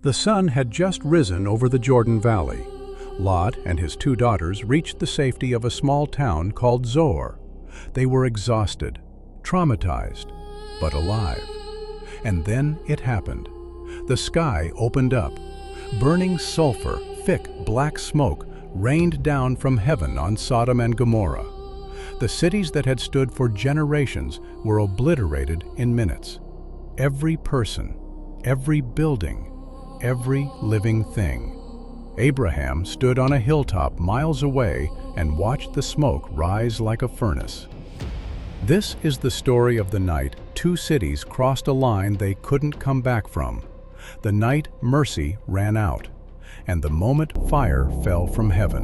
The sun had just risen over the Jordan Valley. Lot and his 2 daughters reached the safety of a small town called Zoar. They were exhausted, traumatized, but alive. And then it happened. The sky opened up. Burning sulfur, thick black smoke, rained down from heaven on Sodom and Gomorrah. The cities that had stood for generations were obliterated in minutes. Every person, every building, every living thing. Abraham stood on a hilltop miles away and watched the smoke rise like a furnace. This is the story of the night 2 cities crossed a line they couldn't come back from. The night mercy ran out, and the moment fire fell from heaven.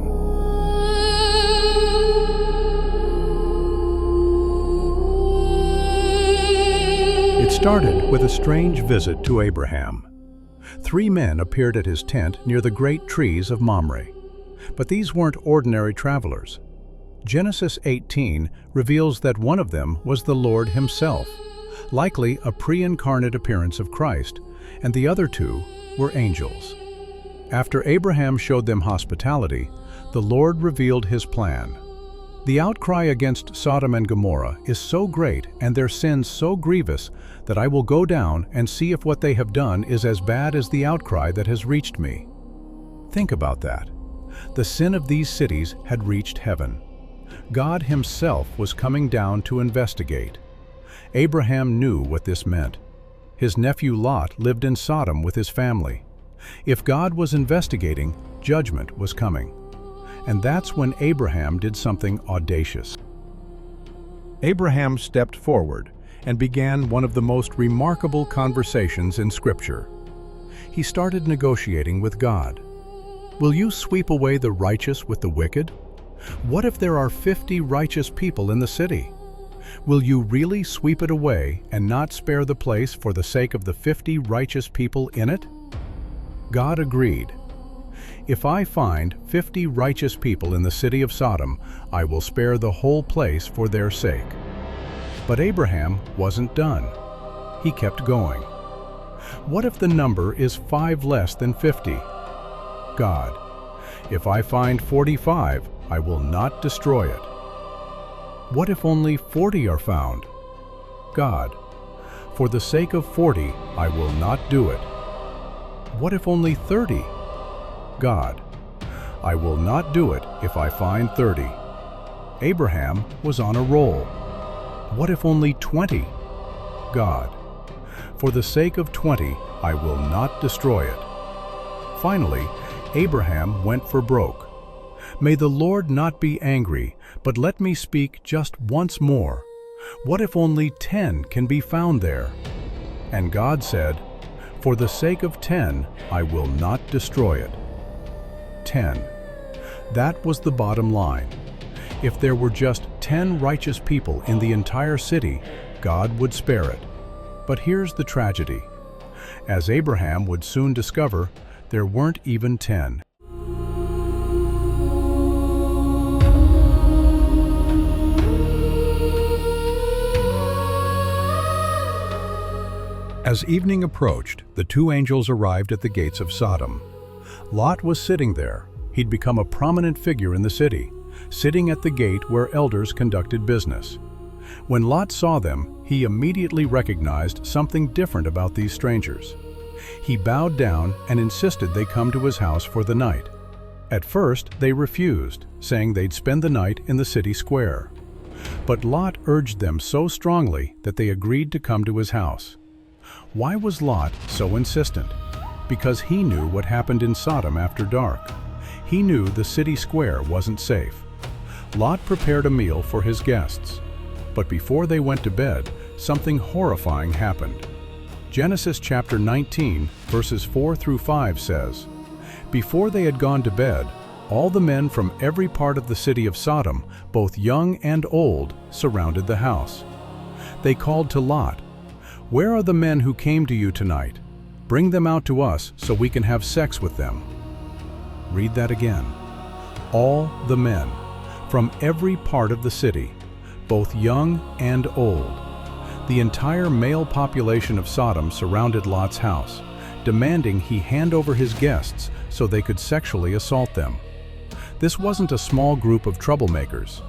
It started with a strange visit to Abraham. 3 men appeared at his tent near the great trees of Mamre. But these weren't ordinary travelers. Genesis 18 reveals that one of them was the Lord himself, likely a pre-incarnate appearance of Christ, and the other 2 were angels. After Abraham showed them hospitality, the Lord revealed his plan. The outcry against Sodom and Gomorrah is so great and their sins so grievous that I will go down and see if what they have done is as bad as the outcry that has reached me. Think about that. The sin of these cities had reached heaven. God himself was coming down to investigate. Abraham knew what this meant. His nephew Lot lived in Sodom with his family. If God was investigating, judgment was coming. And that's when Abraham did something audacious. Abraham stepped forward and began one of the most remarkable conversations in Scripture. He started negotiating with God. Will you sweep away the righteous with the wicked? What if there are 50 righteous people in the city? Will you really sweep it away and not spare the place for the sake of the 50 righteous people in it? God agreed. If I find 50 righteous people in the city of Sodom, I will spare the whole place for their sake. But Abraham wasn't done. He kept going. What if the number is 5 less than 50? God, if I find 45, I will not destroy it. What if only 40 are found? God, for the sake of 40, I will not do it. What if only 30? God, I will not do it if I find 30. Abraham was on a roll. What if only 20? God, for the sake of 20, I will not destroy it. Finally, Abraham went for broke. May the Lord not be angry, but let me speak just once more. What if only 10 can be found there? And God said, for the sake of 10, I will not destroy it. 10. That was the bottom line. If there were just 10 righteous people in the entire city, God would spare it. But here's the tragedy. As Abraham would soon discover, there weren't even 10. As evening approached, the 2 angels arrived at the gates of Sodom. Lot was sitting there. He'd become a prominent figure in the city, sitting at the gate where elders conducted business. When Lot saw them, he immediately recognized something different about these strangers. He bowed down and insisted they come to his house for the night. At first, they refused, saying they'd spend the night in the city square. But Lot urged them so strongly that they agreed to come to his house. Why was Lot so insistent? Because he knew what happened in Sodom after dark. He knew the city square wasn't safe. Lot prepared a meal for his guests. But before they went to bed, something horrifying happened. Genesis chapter 19, verses 4 through 5 says, before they had gone to bed, all the men from every part of the city of Sodom, both young and old, surrounded the house. They called to Lot, where are the men who came to you tonight? Bring them out to us so we can have sex with them. Read that again. All the men, from every part of the city, both young and old. The entire male population of Sodom surrounded Lot's house, demanding he hand over his guests so they could sexually assault them. This wasn't a small group of troublemakers.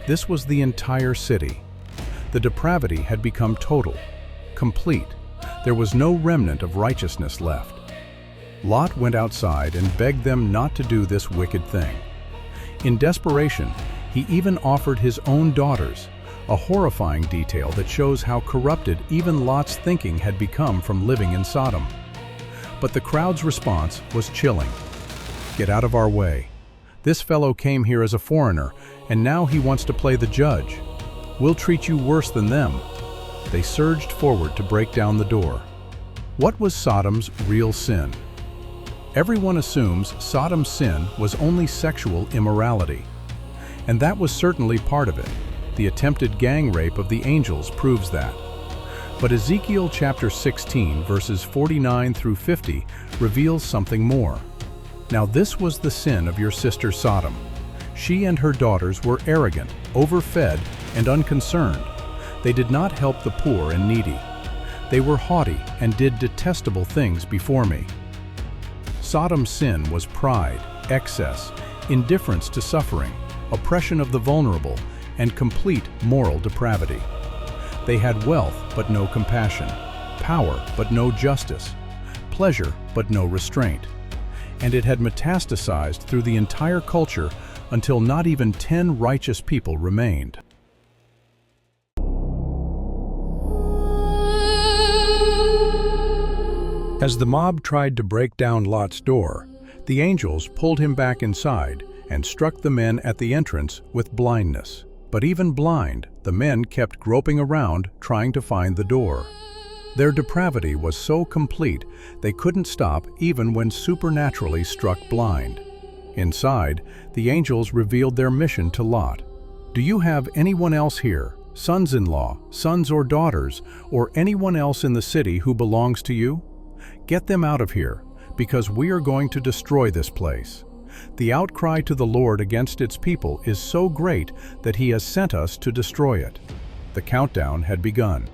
This was the entire city. The depravity had become total, complete. There was no remnant of righteousness left. Lot went outside and begged them not to do this wicked thing. In desperation, he even offered his own daughters, a horrifying detail that shows how corrupted even Lot's thinking had become from living in Sodom. But the crowd's response was chilling. "Get out of our way. This fellow came here as a foreigner, and now he wants to play the judge. We'll treat you worse than them." They surged forward to break down the door. What was Sodom's real sin? Everyone assumes Sodom's sin was only sexual immorality. And that was certainly part of it. The attempted gang rape of the angels proves that. But Ezekiel chapter 16, verses 49 through 50, reveals something more. Now this was the sin of your sister Sodom. She and her daughters were arrogant, overfed, and unconcerned. They did not help the poor and needy. They were haughty and did detestable things before me. Sodom's sin was pride, excess, indifference to suffering, oppression of the vulnerable, and complete moral depravity. They had wealth but no compassion, power but no justice, pleasure but no restraint. And it had metastasized through the entire culture until not even 10 righteous people remained. As the mob tried to break down Lot's door, the angels pulled him back inside and struck the men at the entrance with blindness. But even blind, the men kept groping around trying to find the door. Their depravity was so complete they couldn't stop even when supernaturally struck blind. Inside, the angels revealed their mission to Lot. "Do you have anyone else here, sons-in-law, sons or daughters, or anyone else in the city who belongs to you? Get them out of here, because we are going to destroy this place. The outcry to the Lord against its people is so great that he has sent us to destroy it." The countdown had begun.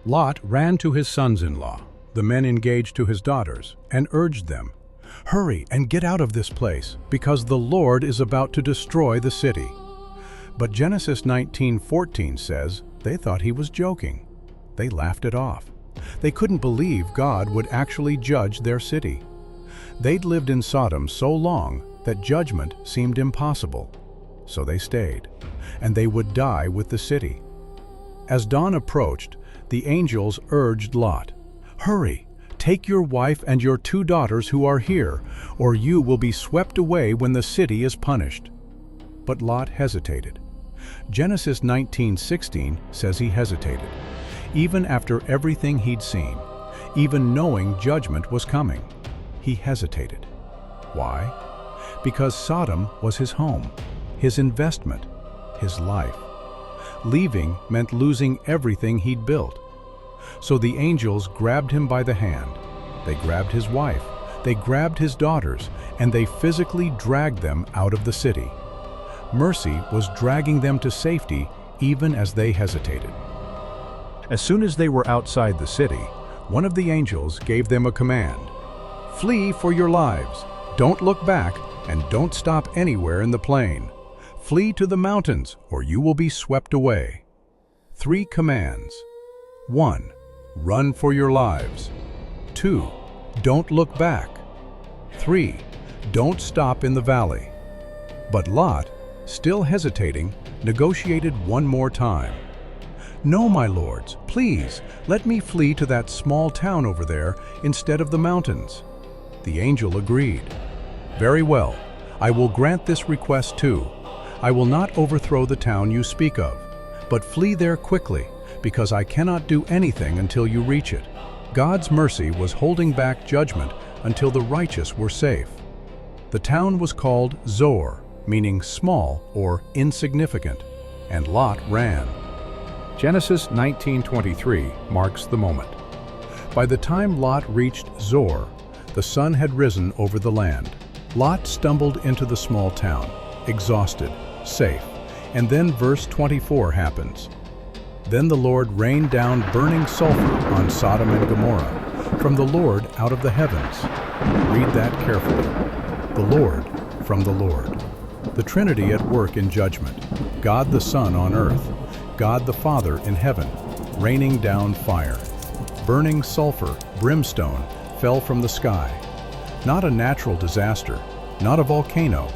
Lot ran to his sons-in-law. The men engaged to his daughters and urged them, "Hurry and get out of this place, because the Lord is about to destroy the city." But Genesis 19:14 says they thought he was joking. They laughed it off. They couldn't believe God would actually judge their city. They'd lived in Sodom so long that judgment seemed impossible. So they stayed, and they would die with the city. As dawn approached, the angels urged Lot, "Hurry, take your wife and your 2 daughters who are here, or you will be swept away when the city is punished." But Lot hesitated. Genesis 19:16 says he hesitated, even after everything he'd seen, even knowing judgment was coming. He hesitated. Why? Because Sodom was his home, his investment, his life. Leaving meant losing everything he'd built. So the angels grabbed him by the hand. They grabbed his wife, they grabbed his daughters, and they physically dragged them out of the city. Mercy was dragging them to safety even as they hesitated. As soon as they were outside the city, one of the angels gave them a command. "Flee for your lives. Don't look back and don't stop anywhere in the plain. Flee to the mountains or you will be swept away." 3 commands. 1. Run for your lives. 2. Don't look back. 3. Don't stop in the valley. But Lot, still hesitating, negotiated one more time. "No, my lords, please, let me flee to that small town over there instead of the mountains." The angel agreed. "Very well, I will grant this request too. I will not overthrow the town you speak of, but flee there quickly, because I cannot do anything until you reach it." God's mercy was holding back judgment until the righteous were safe. The town was called Zoar, meaning small or insignificant, and Lot ran. Genesis 19:23 marks the moment. By the time Lot reached Zoar, the sun had risen over the land. Lot stumbled into the small town, exhausted, safe, and then verse 24 happens. Then the Lord rained down burning sulfur on Sodom and Gomorrah, from the Lord out of the heavens. Read that carefully. The Lord from the Lord. The Trinity at work in judgment. God the Son on earth. God the Father in heaven, raining down fire. Burning sulfur, brimstone, fell from the sky. Not a natural disaster, not a volcano.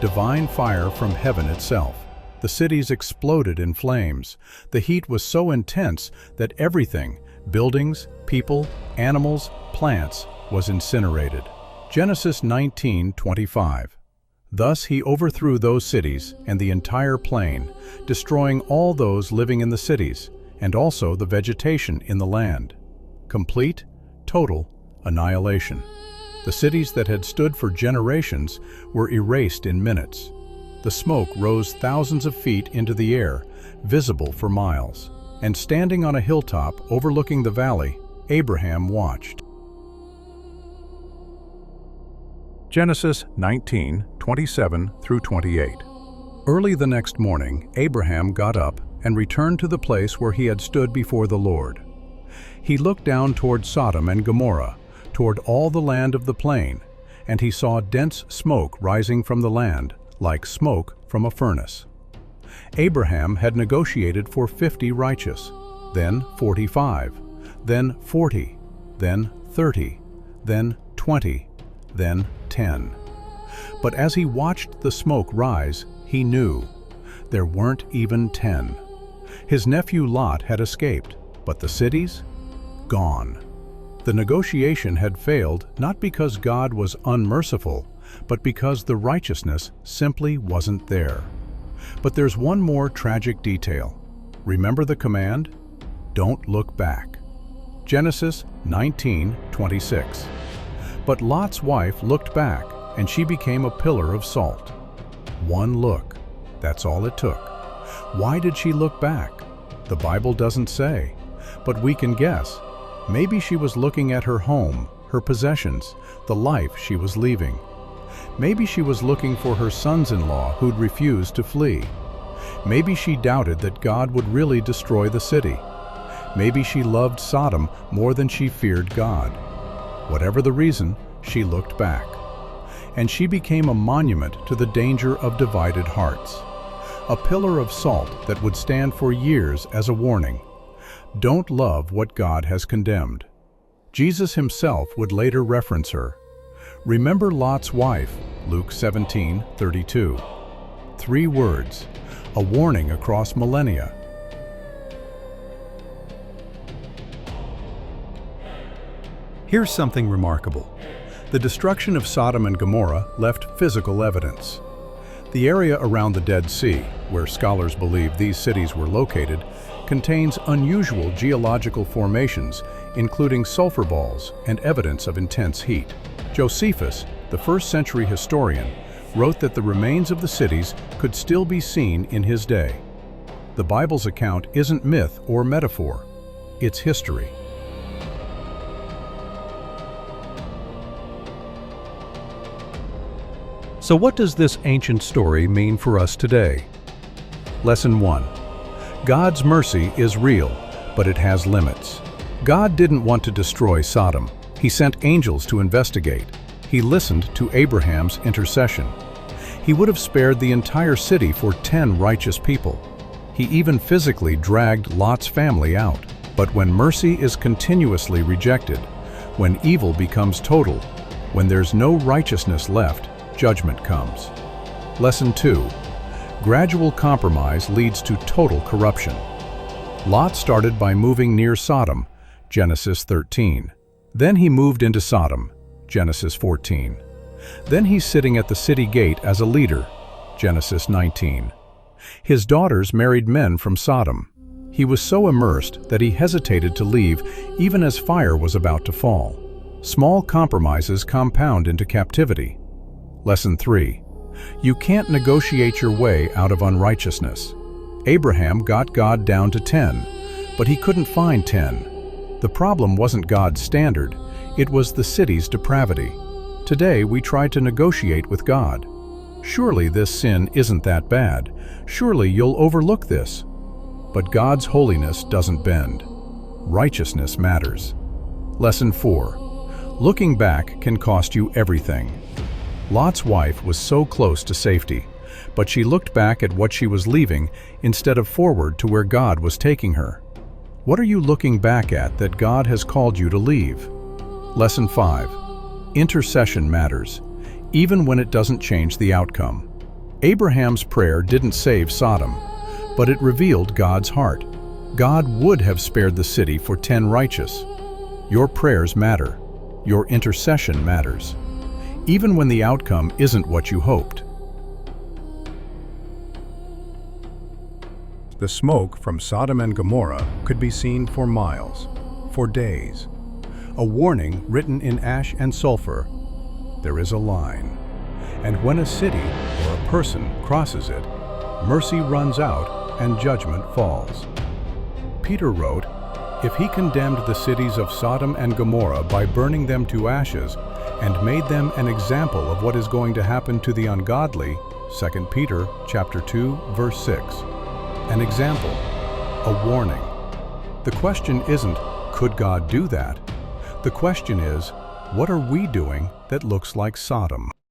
Divine fire from heaven itself. The cities exploded in flames. The heat was so intense that everything, buildings, people, animals, plants, was incinerated. Genesis 19:25. Thus he overthrew those cities and the entire plain, destroying all those living in the cities, and also the vegetation in the land. Complete, total annihilation. The cities that had stood for generations were erased in minutes. The smoke rose thousands of feet into the air, visible for miles. And standing on a hilltop overlooking the valley, Abraham watched. Genesis 19:27-28. Early the next morning, Abraham got up and returned to the place where he had stood before the Lord. He looked down toward Sodom and Gomorrah, toward all the land of the plain, and he saw dense smoke rising from the land, like smoke from a furnace. Abraham had negotiated for 50 righteous, then 45, then 40, then 30, then 20, then 10. But as he watched the smoke rise, he knew there weren't even 10. His nephew Lot had escaped, but the cities? Gone. The negotiation had failed not because God was unmerciful, but because the righteousness simply wasn't there. But there's one more tragic detail. Remember the command? Don't look back. Genesis 19:26. But Lot's wife looked back, and she became a pillar of salt. One look. That's all it took. Why did she look back? The Bible doesn't say, but we can guess. Maybe she was looking at her home, her possessions, the life she was leaving. Maybe she was looking for her sons-in-law who'd refused to flee. Maybe she doubted that God would really destroy the city. Maybe she loved Sodom more than she feared God. Whatever the reason, she looked back. And she became a monument to the danger of divided hearts. A pillar of salt that would stand for years as a warning. Don't love what God has condemned. Jesus himself would later reference her. Remember Lot's wife, Luke 17:32. 3 words, a warning across millennia. Here's something remarkable. The destruction of Sodom and Gomorrah left physical evidence. The area around the Dead Sea, where scholars believe these cities were located, contains unusual geological formations, including sulfur balls and evidence of intense heat. Josephus, the first-century historian, wrote that the remains of the cities could still be seen in his day. The Bible's account isn't myth or metaphor, it's history. So what does this ancient story mean for us today? Lesson 1. God's mercy is real, but it has limits. God didn't want to destroy Sodom. He sent angels to investigate. He listened to Abraham's intercession. He would have spared the entire city for 10 righteous people. He even physically dragged Lot's family out. But when mercy is continuously rejected, when evil becomes total, when there's no righteousness left, judgment comes. Lesson 2. Gradual compromise leads to total corruption. Lot started by moving near Sodom, Genesis 13. Then he moved into Sodom, Genesis 14. Then he's sitting at the city gate as a leader, Genesis 19. His daughters married men from Sodom. He was so immersed that he hesitated to leave even as fire was about to fall. Small compromises compound into captivity. Lesson 3. You can't negotiate your way out of unrighteousness. Abraham got God down to 10, but he couldn't find 10. The problem wasn't God's standard, it was the city's depravity. Today we try to negotiate with God. Surely this sin isn't that bad. Surely you'll overlook this. But God's holiness doesn't bend. Righteousness matters. Lesson 4. Looking back can cost you everything. Lot's wife was so close to safety, but she looked back at what she was leaving instead of forward to where God was taking her. What are you looking back at that God has called you to leave? Lesson 5. Intercession matters, even when it doesn't change the outcome. Abraham's prayer didn't save Sodom, but it revealed God's heart. God would have spared the city for 10 righteous. Your prayers matter. Your intercession matters, even when the outcome isn't what you hoped. The smoke from Sodom and Gomorrah could be seen for miles, for days. A warning written in ash and sulfur: there is a line, and when a city or a person crosses it, mercy runs out and judgment falls. Peter wrote, "If he condemned the cities of Sodom and Gomorrah by burning them to ashes and made them an example of what is going to happen to the ungodly," 2 Peter chapter 2, verse 6. An example, a warning. The question isn't, could God do that? The question is, what are we doing that looks like Sodom?